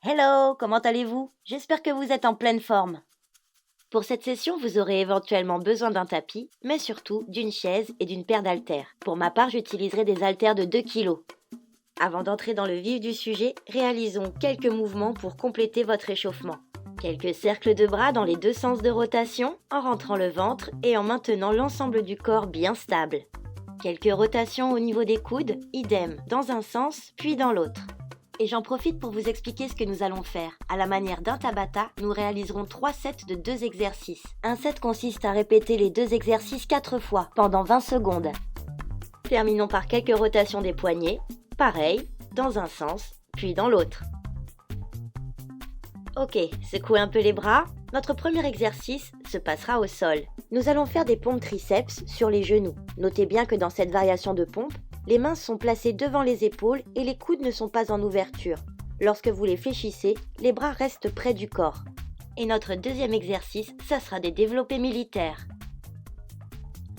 Hello, comment allez-vous? J'espère que vous êtes en pleine forme. Pour cette session, vous aurez éventuellement besoin d'un tapis, mais surtout d'une chaise et d'une paire d'haltères. Pour ma part, j'utiliserai des haltères de 2 kg. Avant d'entrer dans le vif du sujet, réalisons quelques mouvements pour compléter votre échauffement. Quelques cercles de bras dans les deux sens de rotation, en rentrant le ventre et en maintenant l'ensemble du corps bien stable. Quelques rotations au niveau des coudes, idem, dans un sens puis dans l'autre. Et j'en profite pour vous expliquer ce que nous allons faire. À la manière d'un Tabata, nous réaliserons 3 sets de 2 exercices. Un set consiste à répéter les 2 exercices 4 fois, pendant 20 secondes. Terminons par quelques rotations des poignets, pareil, dans un sens, puis dans l'autre. Ok, secouez un peu les bras. Notre premier exercice se passera au sol. Nous allons faire des pompes triceps sur les genoux. Notez bien que dans cette variation de pompe, les mains sont placées devant les épaules et les coudes ne sont pas en ouverture. Lorsque vous les fléchissez, les bras restent près du corps. Et notre deuxième exercice, ça sera des développés militaires.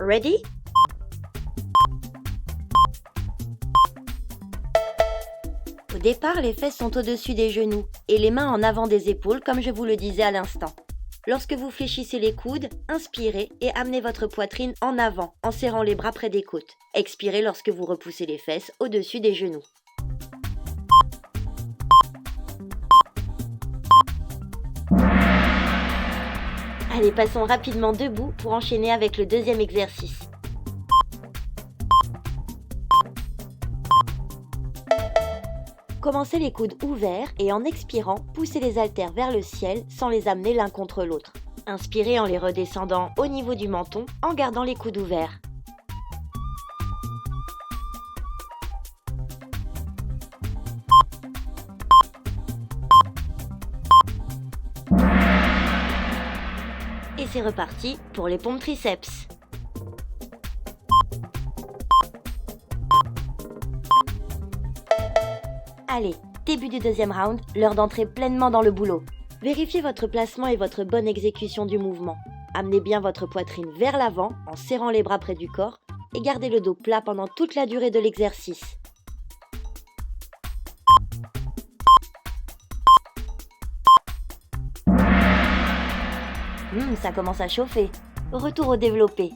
Ready? Au départ, les fesses sont au-dessus des genoux et les mains en avant des épaules comme je vous le disais à l'instant. Lorsque vous fléchissez les coudes, inspirez et amenez votre poitrine en avant en serrant les bras près des côtes. Expirez lorsque vous repoussez les fesses au-dessus des genoux. Allez, passons rapidement debout pour enchaîner avec le deuxième exercice. Commencez les coudes ouverts et en expirant, poussez les haltères vers le ciel sans les amener l'un contre l'autre. Inspirez en les redescendant au niveau du menton en gardant les coudes ouverts. Et c'est reparti pour les pompes triceps. Allez, début du deuxième round, l'heure d'entrer pleinement dans le boulot. Vérifiez votre placement et votre bonne exécution du mouvement. Amenez bien votre poitrine vers l'avant en serrant les bras près du corps et gardez le dos plat pendant toute la durée de l'exercice. Ça commence à chauffer. Retour au développé.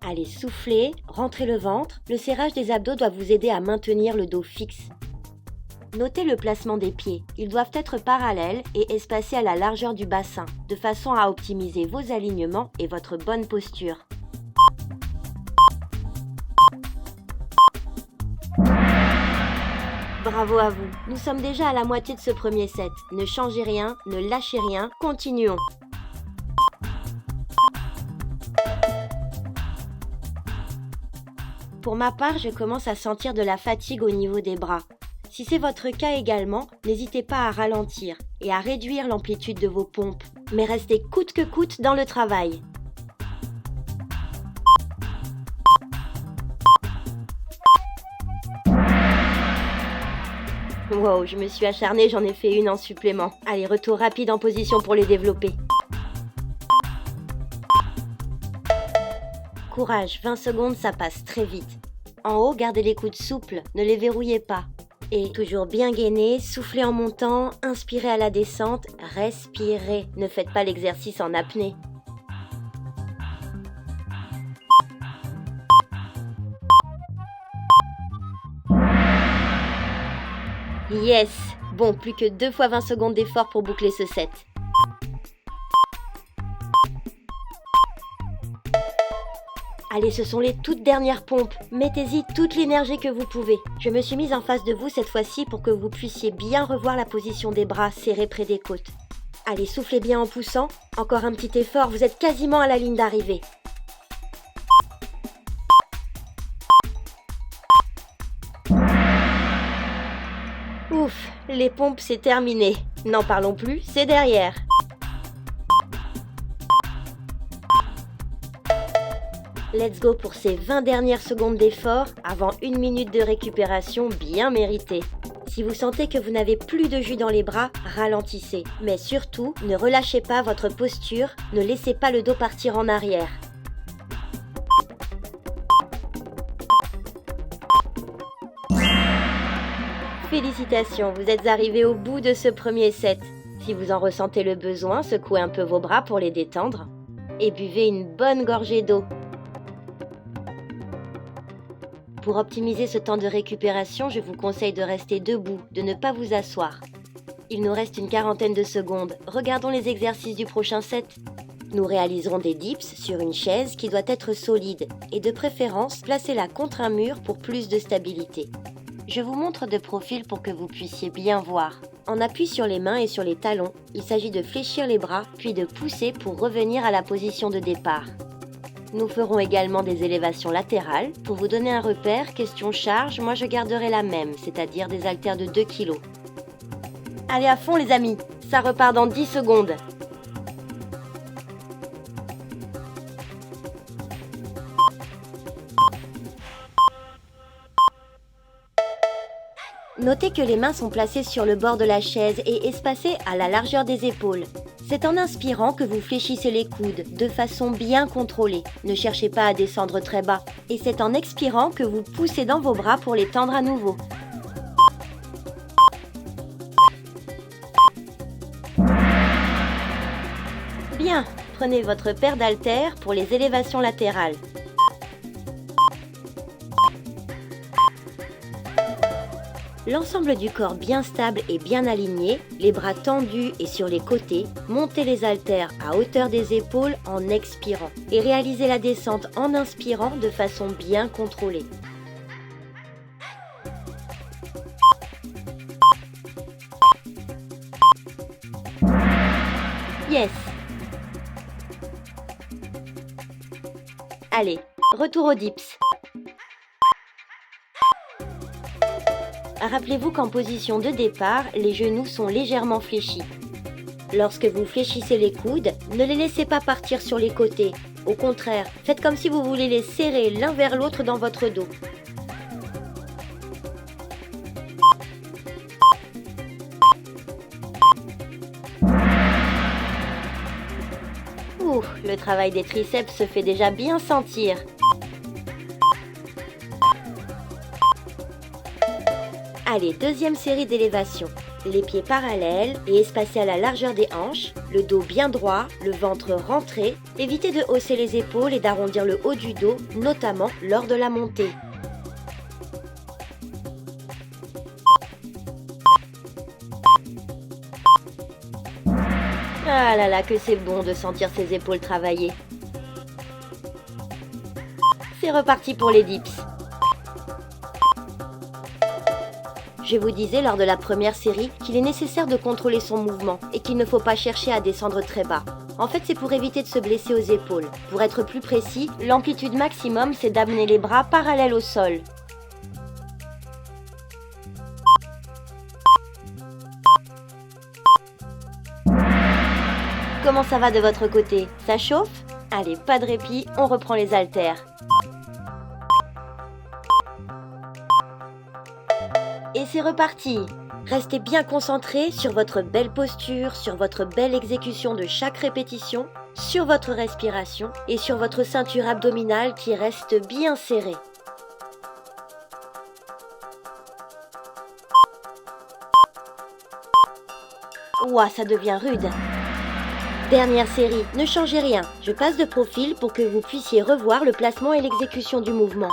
Allez, soufflez, rentrez le ventre. Le serrage des abdos doit vous aider à maintenir le dos fixe. Notez le placement des pieds. Ils doivent être parallèles et espacés à la largeur du bassin, de façon à optimiser vos alignements et votre bonne posture. Bravo à vous. Nous sommes déjà à la moitié de ce premier set. Ne changez rien, ne lâchez rien, continuons. Pour ma part, je commence à sentir de la fatigue au niveau des bras. Si c'est votre cas également, n'hésitez pas à ralentir et à réduire l'amplitude de vos pompes, mais restez coûte que coûte dans le travail. Wow, je me suis acharnée, j'en ai fait une en supplément. Allez, retour rapide en position pour les développer. Courage, 20 secondes, ça passe très vite. En haut, gardez les coudes souples, ne les verrouillez pas. Et toujours bien gainé, soufflez en montant, inspirez à la descente, respirez. Ne faites pas l'exercice en apnée. Yes! Bon, plus que 2 fois 20 secondes d'effort pour boucler ce set. Allez, ce sont les toutes dernières pompes. Mettez-y toute l'énergie que vous pouvez. Je me suis mise en face de vous cette fois-ci pour que vous puissiez bien revoir la position des bras serrés près des côtes. Allez, soufflez bien en poussant. Encore un petit effort, vous êtes quasiment à la ligne d'arrivée. Ouf, les pompes, c'est terminé. N'en parlons plus, c'est derrière. Let's go pour ces 20 dernières secondes d'effort avant 1 minute de récupération bien méritée. Si vous sentez que vous n'avez plus de jus dans les bras, ralentissez. Mais surtout, ne relâchez pas votre posture, ne laissez pas le dos partir en arrière. Félicitations, vous êtes arrivé au bout de ce premier set. Si vous en ressentez le besoin, secouez un peu vos bras pour les détendre et buvez une bonne gorgée d'eau. Pour optimiser ce temps de récupération, je vous conseille de rester debout, de ne pas vous asseoir. Il nous reste une quarantaine de secondes. Regardons les exercices du prochain set. Nous réaliserons des dips sur une chaise qui doit être solide et de préférence placez-la contre un mur pour plus de stabilité. Je vous montre de profil pour que vous puissiez bien voir. On appuie sur les mains et sur les talons. Il s'agit de fléchir les bras puis de pousser pour revenir à la position de départ. Nous ferons également des élévations latérales. Pour vous donner un repère, question charge, moi je garderai la même, c'est-à-dire des haltères de 2 kg. Allez à fond les amis, ça repart dans 10 secondes. Notez que les mains sont placées sur le bord de la chaise et espacées à la largeur des épaules. C'est en inspirant que vous fléchissez les coudes de façon bien contrôlée. Ne cherchez pas à descendre très bas. Et c'est en expirant que vous poussez dans vos bras pour les tendre à nouveau. Bien, prenez votre paire d'haltères pour les élévations latérales. L'ensemble du corps bien stable et bien aligné, les bras tendus et sur les côtés, montez les haltères à hauteur des épaules en expirant et réalisez la descente en inspirant de façon bien contrôlée. Yes! Allez, retour aux dips. Rappelez-vous qu'en position de départ, les genoux sont légèrement fléchis. Lorsque vous fléchissez les coudes, ne les laissez pas partir sur les côtés. Au contraire, faites comme si vous voulez les serrer l'un vers l'autre dans votre dos. Ouh, le travail des triceps se fait déjà bien sentir. Allez, deuxième série d'élévation. Les pieds parallèles et espacés à la largeur des hanches, le dos bien droit, le ventre rentré. Évitez de hausser les épaules et d'arrondir le haut du dos, notamment lors de la montée. Ah là là, que c'est bon de sentir ses épaules travailler. C'est reparti pour les dips. Je vous disais lors de la première série qu'il est nécessaire de contrôler son mouvement et qu'il ne faut pas chercher à descendre très bas. En fait, c'est pour éviter de se blesser aux épaules. Pour être plus précis, l'amplitude maximum, c'est d'amener les bras parallèles au sol. Comment ça va de votre côté? Ça chauffe? Allez, pas de répit, on reprend les haltères. Et c'est reparti! Restez bien concentrés sur votre belle posture, sur votre belle exécution de chaque répétition, sur votre respiration et sur votre ceinture abdominale qui reste bien serrée. Ouah, ça devient rude! Dernière série, ne changez rien, je passe de profil pour que vous puissiez revoir le placement et l'exécution du mouvement.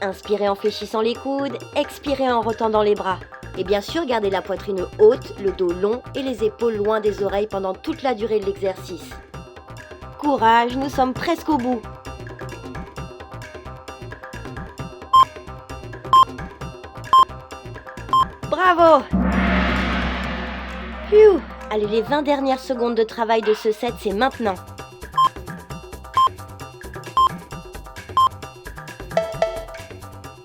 Inspirez en fléchissant les coudes, expirez en retendant les bras. Et bien sûr, gardez la poitrine haute, le dos long et les épaules loin des oreilles pendant toute la durée de l'exercice. Courage, nous sommes presque au bout. Bravo! Phew! Allez, les 20 dernières secondes de travail de ce set, c'est maintenant.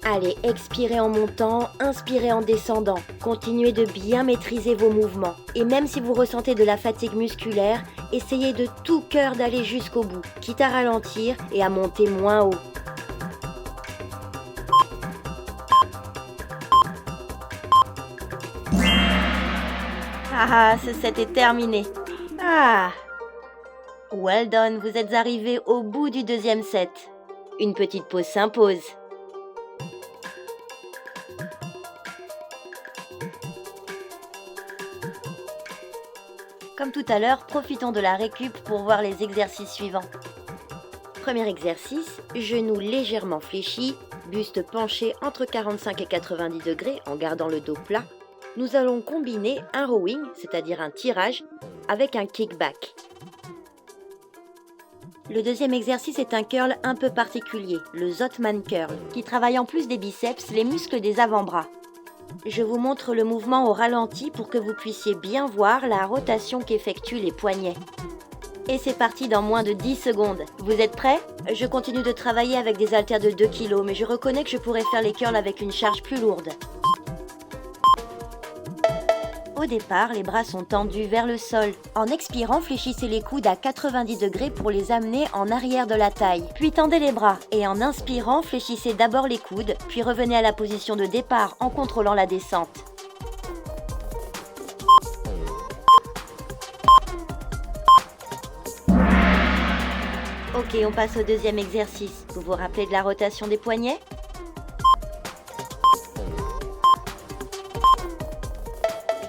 Allez, expirez en montant, inspirez en descendant. Continuez de bien maîtriser vos mouvements. Et même si vous ressentez de la fatigue musculaire, essayez de tout cœur d'aller jusqu'au bout, quitte à ralentir et à monter moins haut. Ah, ce set est terminé. Ah! Well done, vous êtes arrivé au bout du deuxième set. Une petite pause s'impose. Comme tout à l'heure, profitons de la récup pour voir les exercices suivants. Premier exercice, genoux légèrement fléchis, buste penché entre 45 et 90 degrés en gardant le dos plat. Nous allons combiner un rowing, c'est-à-dire un tirage, avec un kickback. Le deuxième exercice est un curl un peu particulier, le Zottman curl, qui travaille en plus des biceps les muscles des avant-bras. Je vous montre le mouvement au ralenti pour que vous puissiez bien voir la rotation qu'effectuent les poignets. Et c'est parti dans moins de 10 secondes. Vous êtes prêts ? Je continue de travailler avec des haltères de 2 kg, mais je reconnais que je pourrais faire les curls avec une charge plus lourde. Au départ, les bras sont tendus vers le sol. En expirant, fléchissez les coudes à 90 degrés pour les amener en arrière de la taille. Puis tendez les bras. Et en inspirant, fléchissez d'abord les coudes, puis revenez à la position de départ en contrôlant la descente. Ok, on passe au deuxième exercice. Vous vous rappelez de la rotation des poignets ?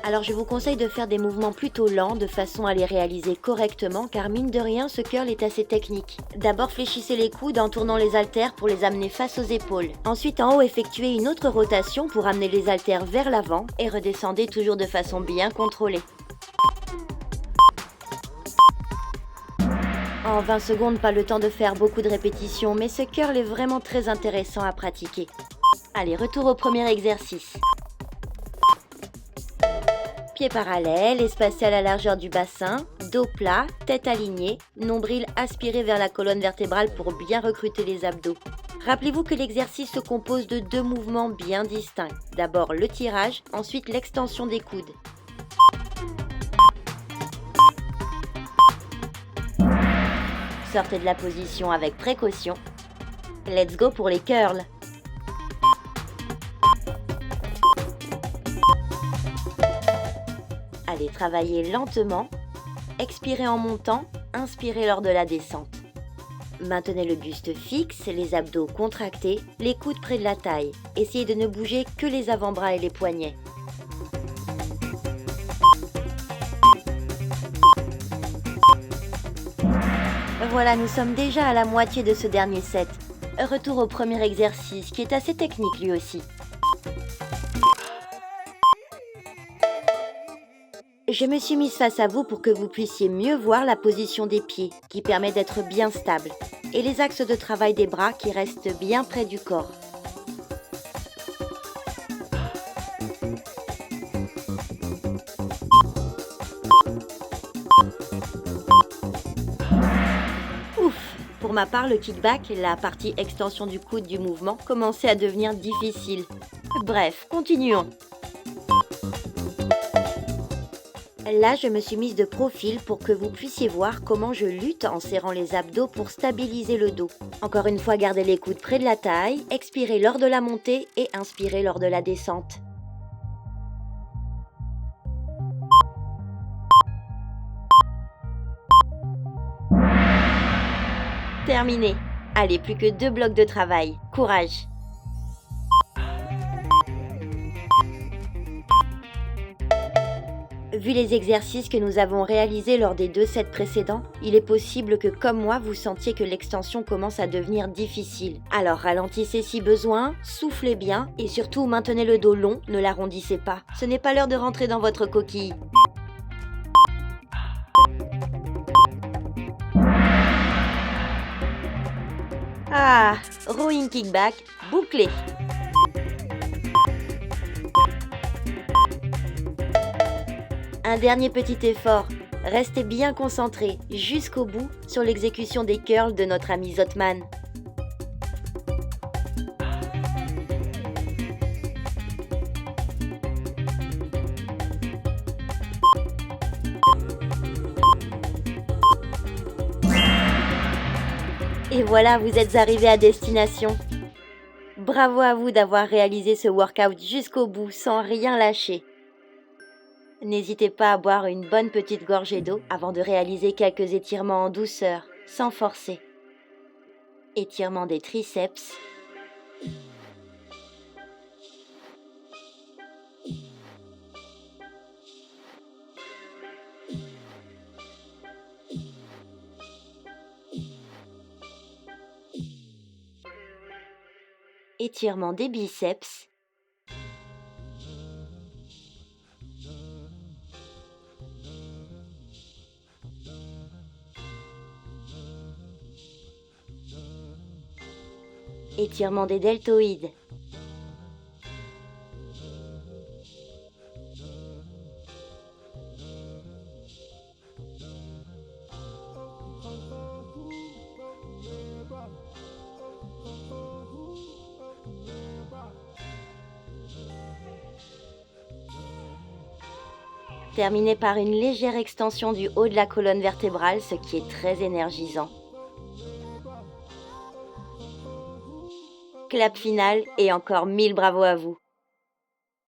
Alors je vous conseille de faire des mouvements plutôt lents de façon à les réaliser correctement car mine de rien ce curl est assez technique. D'abord fléchissez les coudes en tournant les haltères pour les amener face aux épaules. Ensuite en haut effectuez une autre rotation pour amener les haltères vers l'avant et redescendez toujours de façon bien contrôlée. En 20 secondes, pas le temps de faire beaucoup de répétitions, mais ce curl est vraiment très intéressant à pratiquer. Allez, retour au premier exercice. Pieds parallèles, espacés à la largeur du bassin, dos plat, tête alignée, nombril aspiré vers la colonne vertébrale pour bien recruter les abdos. Rappelez-vous que l'exercice se compose de 2 mouvements bien distincts. D'abord le tirage, ensuite l'extension des coudes. Sortez de la position avec précaution. Let's go pour les curls. Allez, travaillez lentement. Expirez en montant, inspirez lors de la descente. Maintenez le buste fixe, les abdos contractés, les coudes près de la taille. Essayez de ne bouger que les avant-bras et les poignets. Voilà, nous sommes déjà à la moitié de ce dernier set. Retour au premier exercice, qui est assez technique lui aussi. Je me suis mise face à vous pour que vous puissiez mieux voir la position des pieds, qui permet d'être bien stable, et les axes de travail des bras qui restent bien près du corps. Ouf! Pour ma part, le kickback, la partie extension du coude du mouvement, commençait à devenir difficile. Bref, continuons. Là, je me suis mise de profil pour que vous puissiez voir comment je lutte en serrant les abdos pour stabiliser le dos. Encore une fois, gardez les coudes près de la taille, expirez lors de la montée et inspirez lors de la descente. Terminé. Allez, plus que 2 blocs de travail. Courage! Vu les exercices que nous avons réalisés lors des 2 sets précédents, il est possible que comme moi vous sentiez que l'extension commence à devenir difficile. Alors ralentissez si besoin, soufflez bien et surtout maintenez le dos long, ne l'arrondissez pas. Ce n'est pas l'heure de rentrer dans votre coquille. Ah, rowing kickback, bouclé. Un dernier petit effort. Restez bien concentrés jusqu'au bout sur l'exécution des curls de notre ami Zottman. Et voilà, vous êtes arrivés à destination. Bravo à vous d'avoir réalisé ce workout jusqu'au bout sans rien lâcher. N'hésitez pas à boire une bonne petite gorgée d'eau avant de réaliser quelques étirements en douceur, sans forcer. Étirement des triceps. Étirement des biceps. Étirement des deltoïdes. Terminez par une légère extension du haut de la colonne vertébrale, ce qui est très énergisant. Clap final et encore 1000 bravos à vous.